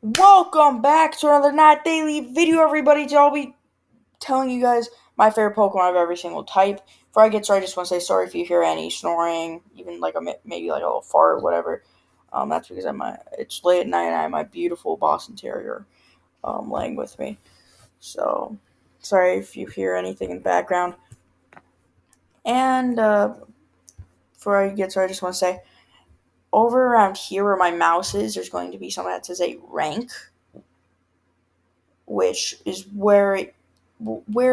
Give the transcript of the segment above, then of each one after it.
Welcome back to another Not Daily video, everybody. I'll be telling you guys my favorite Pokemon of every single type. Before I get started, I just want to say sorry if you hear any snoring, even like maybe like a little fart or whatever. That's because it's late at night and I have my beautiful Boston Terrier laying with me. So sorry if you hear anything in the background. And before I get started, I just want to say over around here where my mouse is, there's going to be something that says a rank, which is where it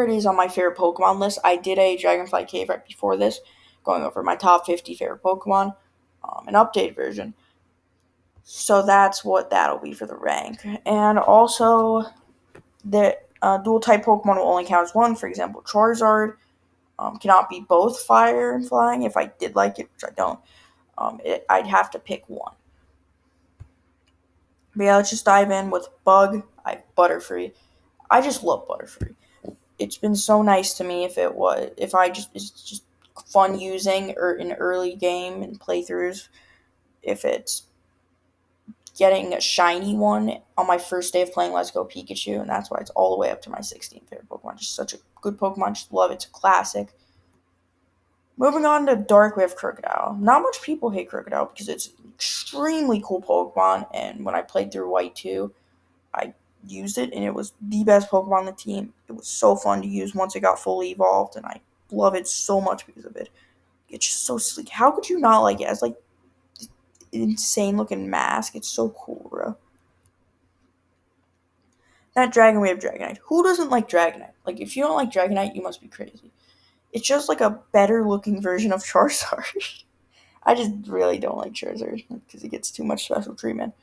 is on my favorite Pokemon list. I did a Dragonfly Cave right before this, going over my top 50 favorite Pokemon, an updated version. So that's what that'll be for the rank. And also, the dual type Pokemon will only count as one. For example, Charizard cannot be both fire and flying. If I did like it, which I don't, I'd have to pick one. But yeah, let's just dive in with Bug. I have Butterfree. I just love Butterfree. It's been so nice to me if I just it's just fun using or in early game and playthroughs if it's getting a shiny one on my first day of playing Let's Go Pikachu, and that's why it's all the way up to my 16th favorite Pokemon. Just such a good Pokemon, just love it. It's a classic. Moving on to Dark, we have Crocodile. Not much people hate Crocodile because it's an extremely cool Pokemon, and when I played through White 2, I used it, and it was the best Pokemon on the team. It was so fun to use once it got fully evolved, and I love it so much because of it. It's just so sleek. How could you not like it? It's like an insane looking mask. It's so cool, bro. That dragon, we have Dragonite. Who doesn't like Dragonite? Like, if you don't like Dragonite, you must be crazy. It's just like a better looking version of Charizard. I just really don't like Charizard because it gets too much special treatment.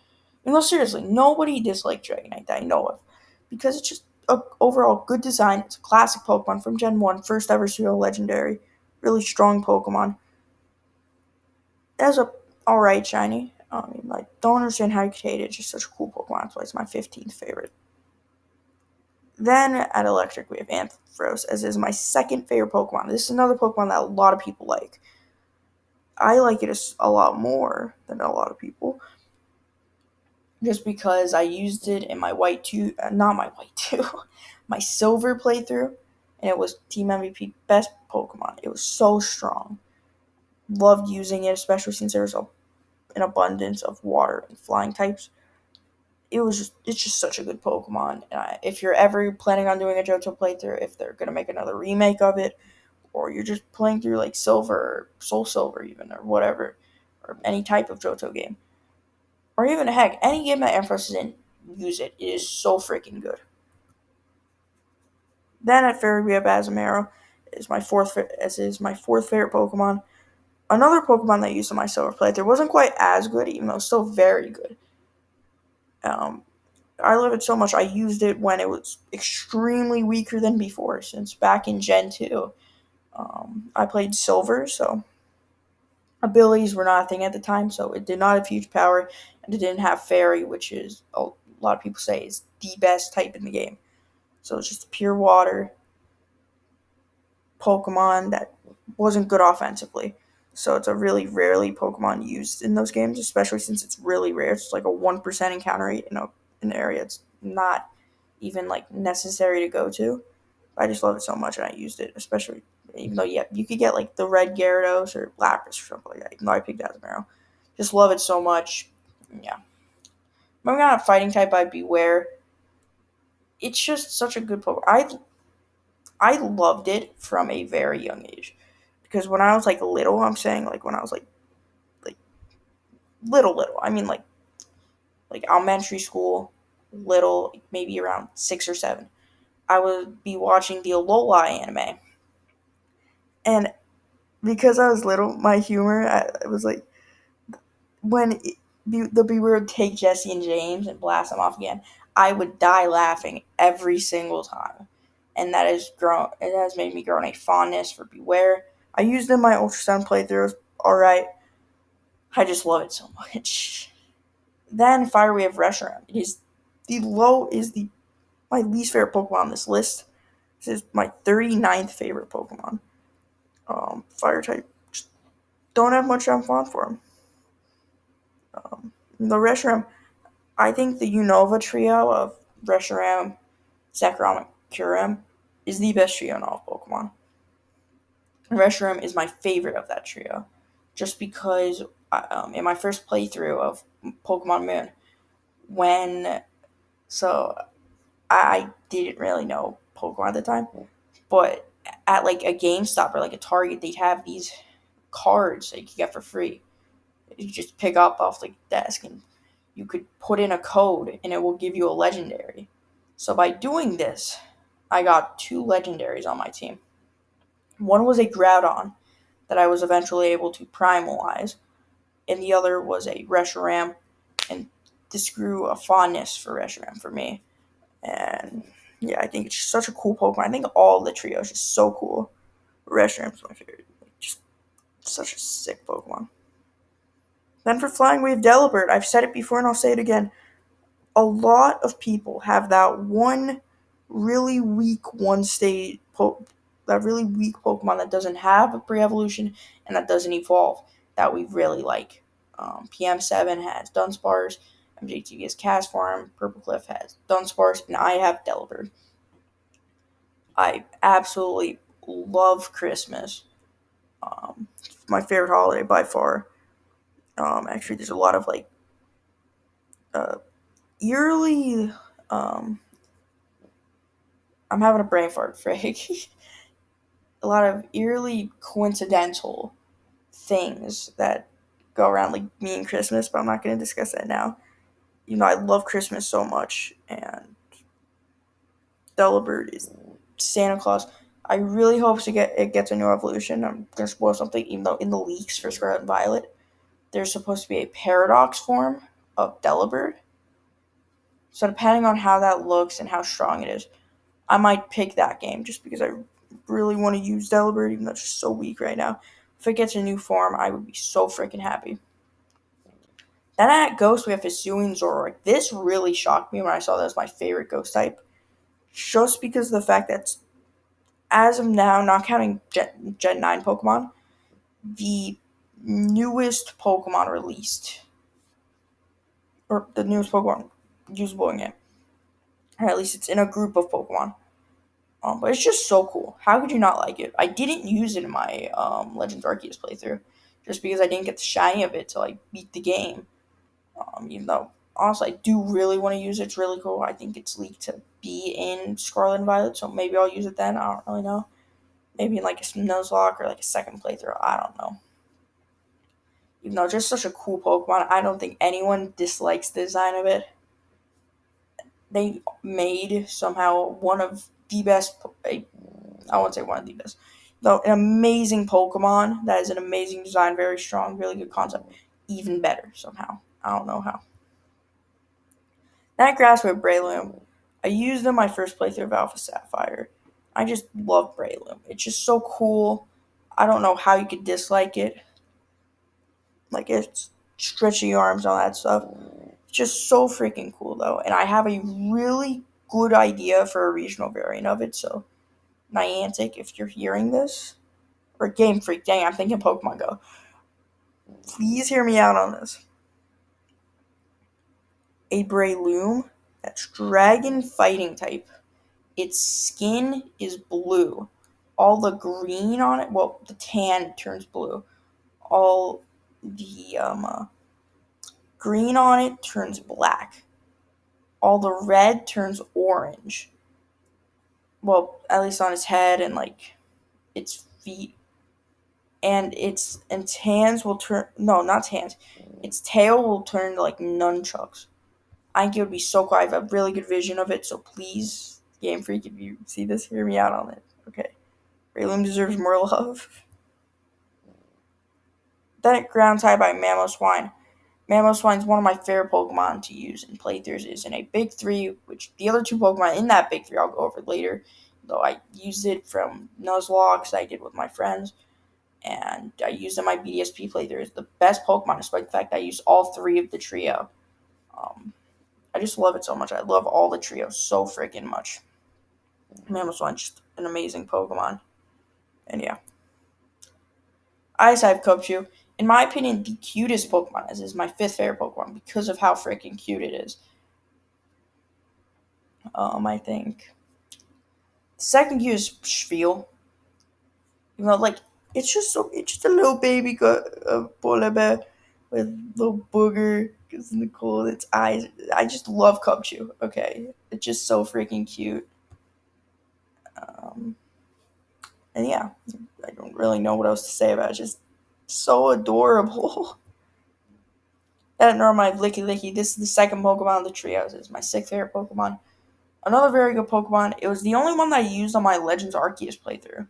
And no, seriously, nobody disliked Dragonite that I know of because it's just a overall good design. It's a classic Pokemon from Gen 1, first ever pseudo legendary, really strong Pokemon. It has a alright shiny. I don't understand how you could hate it. It's just such a cool Pokemon. That's why it's my 15th favorite. Then at Electric, we have Ampharos, as is my second favorite Pokemon. This is another Pokemon that a lot of people like. I like it a lot more than a lot of people just because I used it in my white two, not my white two, my silver playthrough, and it was Team MVP best Pokemon. It was so strong. Loved using it, especially since there was an abundance of water and flying types. It's just such a good Pokemon. If you're ever planning on doing a Johto playthrough, if they're gonna make another remake of it, or you're just playing through like Silver or Soul Silver even or whatever, or any type of Johto game, or even heck, any game that Ampharos is in, use it. It is so freaking good. Then at third we have Azumarill. As is my fourth favorite Pokemon. Another Pokemon that I used in my silver playthrough wasn't quite as good, even though it's still very good. Um, I love it so much. I used it when it was extremely weaker than before, since back in Gen 2. I played Silver, so abilities were not a thing at the time, so it did not have huge power, and it didn't have Fairy, which is a lot of people say is the best type in the game. So it's just pure water Pokemon that wasn't good offensively. So it's a really rarely Pokemon used in those games, especially since it's really rare. It's like a 1% encounter rate in an area it's not even like necessary to go to. I just love it so much, and I used it, especially even though yeah, you could get like the red Gyarados or Lapras or something like that. Even though I picked Azumarill, just love it so much. Yeah, moving on to fighting type, I Beware. It's just such a good Pokemon. I loved it from a very young age because when I was like little, I'm saying like when I was like little. I mean like elementary school, little, maybe around 6 or 7. I would be watching the Alola anime, and because I was little, my humor it was like when the Beaver would take Jesse and James and blast them off again, I would die laughing every single time, and that has grown. It has made me grow a fondness for Beware. I used it in my Ultra Sun playthroughs. All right, I just love it so much. Then Fire we have Reshiram. It is the my least favorite Pokemon on this list. This is my 39th favorite Pokemon. Fire type. Just don't have much I'm fond for him. The Reshiram, I think the Unova trio of Reshiram, Zekrom, and Kyurem is the best trio in all of Pokemon. Reshiram is my favorite of that trio, just because in my first playthrough of Pokemon Moon, when so I didn't really know Pokemon at the time, but at like a GameStop or like a Target, they'd have these cards that you could get for free. You just pick up off the desk and you could put in a code and it will give you a legendary. So by doing this, I got two legendaries on my team. One was a Groudon that I was eventually able to primalize, and the other was a Reshiram, and this grew a fondness for Reshiram for me. And yeah, I think it's just such a cool Pokemon. I think all the trio is just so cool. Reshiram's my favorite. Just such a sick Pokemon. Then for Flying Wave Delibird, I've said it before and I'll say it again. A lot of people have that one really weak that really weak Pokemon that doesn't have a pre-evolution and that doesn't evolve that we really like. PM7 has Dunsparce, MJTV has Castform, Purple Cliff has Dunsparce, and I have Delibird. I absolutely love Christmas. My favorite holiday by far. Actually, there's a lot of like uh, eerily. Um, I'm having a brain fart, Frank. A lot of eerily coincidental things that go around like me and Christmas, but I'm not going to discuss that now. I love Christmas so much, and Delibird is Santa Claus. I really hope it gets a new evolution. I'm gonna spoil something, even though in the leaks for Scarlet and Violet, there's supposed to be a paradox form of Delibird. So depending on how that looks and how strong it is, I might pick that game just because I really want to use Delibird, even though it's just so weak right now. If it gets a new form, I would be so freaking happy. Then at Ghost, we have Hisuian Zoroark. This really shocked me when I saw that as my favorite Ghost type, just because of the fact that, as of now, not counting Gen 9 Pokemon, the newest Pokemon released, or the newest Pokemon usable in game, or at least it's in a group of Pokemon. But it's just so cool. How could you not like it? I didn't use it in my Legends Arceus playthrough, just because I didn't get the shiny of it to like beat the game. Even though honestly I do really want to use it. It's really cool. I think it's leaked to be in Scarlet and Violet, so maybe I'll use it then. I don't really know. Maybe in like a Nuzlocke or like a second playthrough. I don't know. Even though it's just such a cool Pokemon, I don't think anyone dislikes the design of it. They made somehow one of the best. I won't say one of the best, though an amazing Pokemon that is an amazing design, very strong, really good concept, even better somehow. I don't know how. That grass with Breloom, I used in my first playthrough of Alpha Sapphire. I just love Breloom. It's just so cool. I don't know how you could dislike it. Like it's stretchy arms, all that stuff. It's just so freaking cool though. And I have a really good idea for a regional variant of it. So Niantic, if you're hearing this, or Game Freak, dang, I'm thinking Pokemon Go. Please hear me out on this. A Breloom that's Dragon Fighting type. Its skin is blue. All the green on it, well, the tan turns blue. All the green on it turns black. All the red turns orange. Well, at least on its head and like its feet. And its hands will turn, no, not hands. Its tail will turn to like nunchucks. I think it would be so cool. I have a really good vision of it, so please, Game Freak, if you see this, hear me out on it. Okay. Breloom deserves more love. Then it ground type by Mamoswine. Mamoswine is one of my favorite Pokemon to use in playthroughs. Is in a big three, which the other two Pokemon in that big three I'll go over later. Though I used it from Nuzlocke I did with my friends, and I used it in my BDSP playthroughs. The best Pokemon, despite the fact that I used all three of the trio. Um, I just love it so much. I love all the trios so freaking much. Mamoswine's just an amazing Pokemon. And yeah. I just have Cubchoo. In my opinion, the cutest Pokemon is my fifth favorite Pokemon because of how freaking cute it is. I think the second cute is Spiel. You know, like it's just a little baby polar bear with little booger gets in the cold. Its eyes. I just love Cubchoo. Okay, it's just so freaking cute. Um, and yeah, I don't really know what else to say about it. It's just so adorable. And nor my Licky Licky. This is the second Pokemon of the trios. It's my sixth favorite Pokemon. Another very good Pokemon. It was the only one that I used on my Legends Arceus playthrough.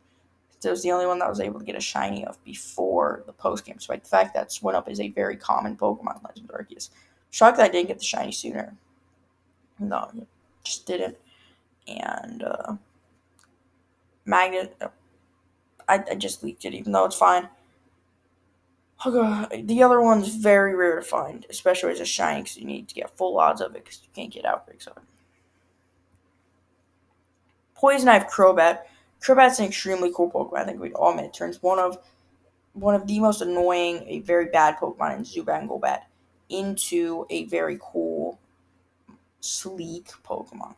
It was the only one that I was able to get a shiny of before the post game, despite the fact that Swinub is a very common Pokemon in Legends Arceus. Shocked that I didn't get the shiny sooner. No, just didn't. And Magnet, I just leaked it, even though it's fine. Oh god, the other one's very rare to find, especially as a shiny, because you need to get full odds of it, because you can't get outbreaks of it. Poison, I have Crobat. Crobat's an extremely cool Pokemon. I think we'd all admit it turns one of the most annoying, a very bad Pokemon in Zubat and Golbat into a very cool, sleek Pokemon.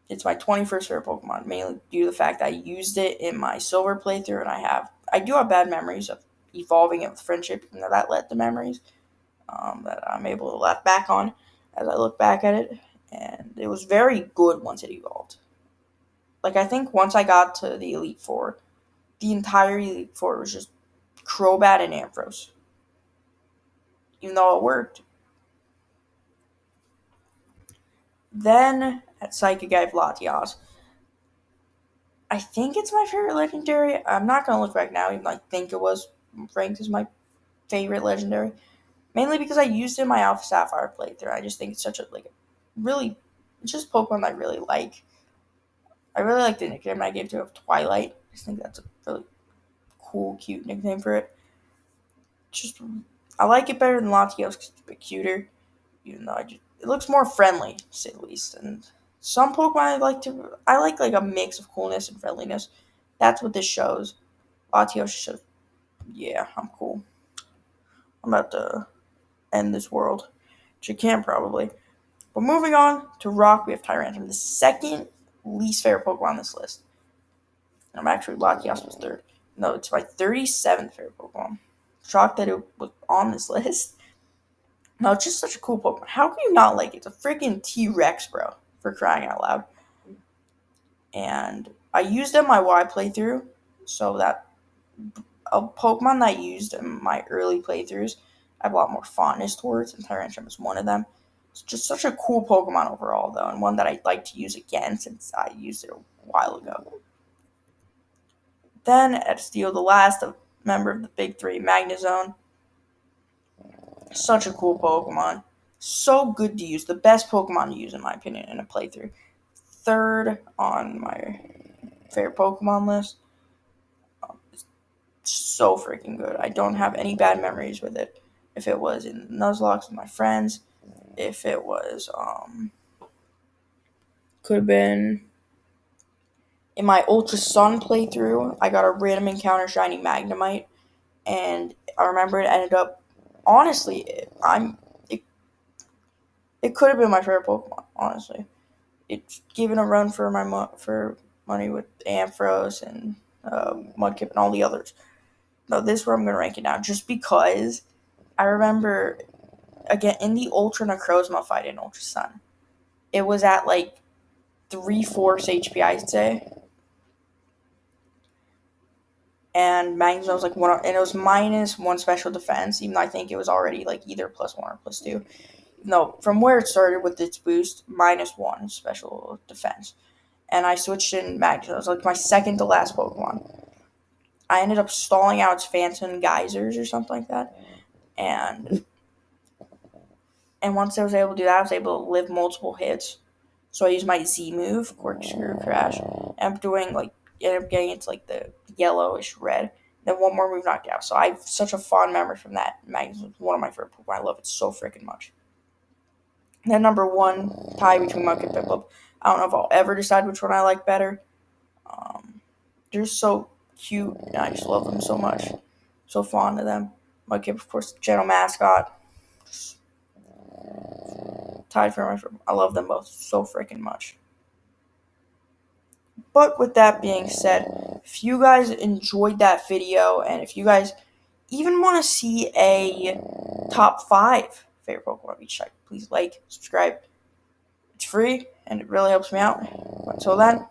It's my 21st favorite Pokemon, mainly due to the fact that I used it in my Silver playthrough, and I do have bad memories of evolving it with Friendship, even though that led to memories that I'm able to laugh back on as I look back at it, and it was very good once it evolved. Like, I think once I got to the Elite Four, the entire Elite Four was just Crobat and Ampharos. Even though it worked, then at Psychic, I have Latias. I think it's my favorite legendary. I'm not gonna look back now, even though I think it was ranked as my favorite legendary. Mainly because I used it in my Alpha Sapphire playthrough. I just think it's such a really, it's just Pokemon I really like. I really like the nickname I gave to it of Twilight. I just think that's a really cool, cute nickname for it. Just I like it better than Latios because it's a bit cuter. Even though it looks more friendly, to say the least. And some Pokemon I like a mix of coolness and friendliness. That's what this shows. Latios shows, yeah, I'm cool. I'm about to end this world, which you can probably. But moving on to Rock, we have Tyrantrum, the second least favorite Pokemon on this list. I'm actually Latios was third. No, it's my 37th favorite Pokemon. Shocked that it was on this list. No, it's just such a cool Pokemon. How can you not like it? It's a freaking T Rex, bro, for crying out loud. And I used it in my Y playthrough, so that a Pokemon that I used in my early playthroughs, I have a lot more fondness towards, and Tyrantrum is one of them. It's just such a cool Pokemon overall, though, and one that I'd like to use again since I used it a while ago. Then at Steel, the last member of the big three, Magnezone. Such a cool Pokemon. So good to use. The best Pokemon to use, in my opinion, in a playthrough. Third on my favorite Pokemon list. It's so freaking good. I don't have any bad memories with it. If it was in Nuzlocke with my friends, if it was, could have been in my Ultra Sun playthrough, I got a random encounter shiny Magnemite, and I remember it ended up, honestly, it, it could have been my favorite Pokemon, honestly. It's given a run for for money with Ampharos and Mudkip and all the others. No, this is where I'm going to rank it now, just because I remember, again, in the Ultra Necrozma fight in Ultra Sun, it was at like 3/4 HP, I'd say. And Magnezone was like one, and it was -1 special defense, even though I think it was already like either +1 or +2. No, from where it started with its boost, -1 special defense. And I switched in Magnezone. It was like my second to last Pokemon. I ended up stalling out its Phantom Geysers or something like that. And once I was able to do that, I was able to live multiple hits. So I used my Z move, Corkscrew Crash, and I'm doing ended up getting into like the yellowish red. Then one more move knocked out. So I have such a fond memory from that. Magnus was one of my favorite Pokemon. I love it so freaking much. And then number one, tie between Muk and Piplup. I don't know if I'll ever decide which one I like better. They're so cute, and I just love them so much. So fond of them. Mudkip, of course, gentle mascot. tied for my favorite. I love them both so freaking much. But with that being said, if you guys enjoyed that video and if you guys even want to see a top 5 favorite Pokemon of each type, please like, subscribe. It's free and it really helps me out. Until then,